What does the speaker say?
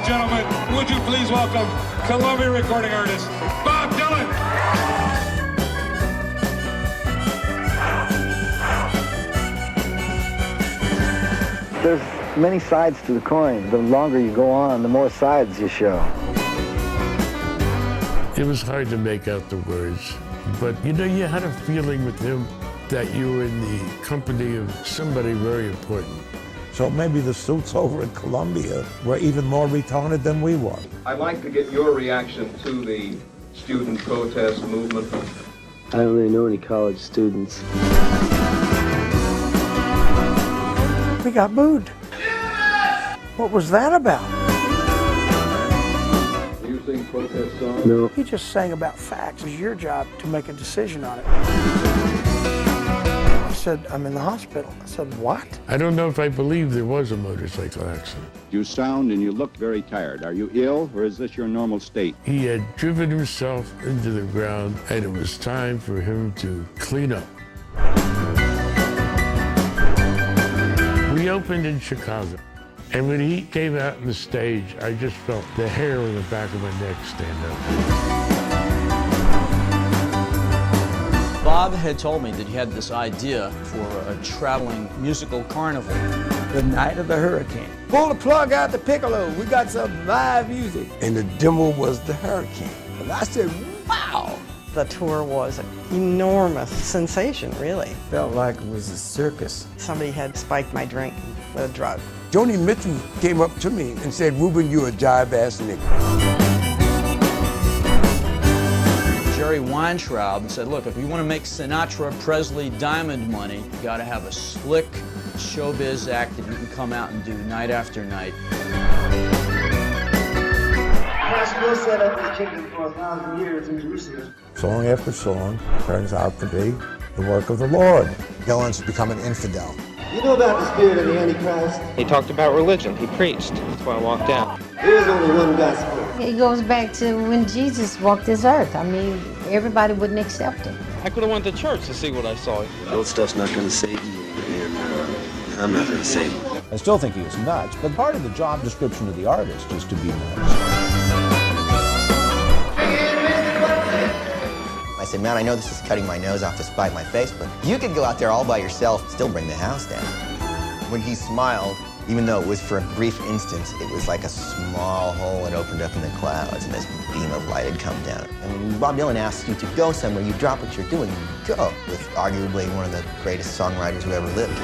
and gentlemen, would you please welcome Columbia recording artist, Bob Dylan. There's many sides to the coin. The longer you go on, the more sides you show. It was hard to make out the words, but you know, you had a feeling with him that you were in the company of somebody very important. So maybe the suits over at Columbia were even more retarded than we were. I'd like to get your reaction to the student protest movement. I don't really know any college students. We got booed. What was that about? Do you sing protest songs? No. He just sang about facts. It was your job to make a decision on it. He said, I'm in the hospital. I said, what? I don't know if I believe there was a motorcycle accident. You sound and you look very tired. Are you ill, or is this your normal state? He had driven himself into the ground, and it was time for him to clean up. We opened in Chicago, and when he came out on the stage, I just felt the hair on the back of my neck stand up. Bob had told me that he had this idea for a traveling musical carnival. The night of the hurricane. Pull the plug out the piccolo. We got some live music. And the demo was the hurricane. And I said, wow. The tour was an enormous sensation, really. Felt like it was a circus. Somebody had spiked my drink with a drug. Joni Mitchell came up to me and said, Ruben, you're a jive-ass nigga. Jerry Weintraub said, look, if you want to make Sinatra, Presley, Diamond money, you got to have a slick showbiz act that you can come out and do night after night. Still set up his kingdom for 1,000 years in Jerusalem. Song after song turns out to be the work of the Lord. Dylan's become an infidel. You know about the spirit of the Antichrist? He talked about religion. He preached. That's why I walked out. There's only one gospel. It goes back to when Jesus walked this earth. I mean, everybody wouldn't accept him. I could have went to church to see what I saw. The old stuff's not going to save you, and I'm not going to save you. I still think he was nuts, but part of the job description of the artist is to be nuts. I said, man, I know this is cutting my nose off to spite my face, but you could go out there all by yourself, still bring the house down. When he smiled, even though it was for a brief instant, it was like a small hole that opened up in the clouds and this beam of light had come down. And when Bob Dylan asks you to go somewhere, you drop what you're doing, you go with arguably one of the greatest songwriters who ever lived.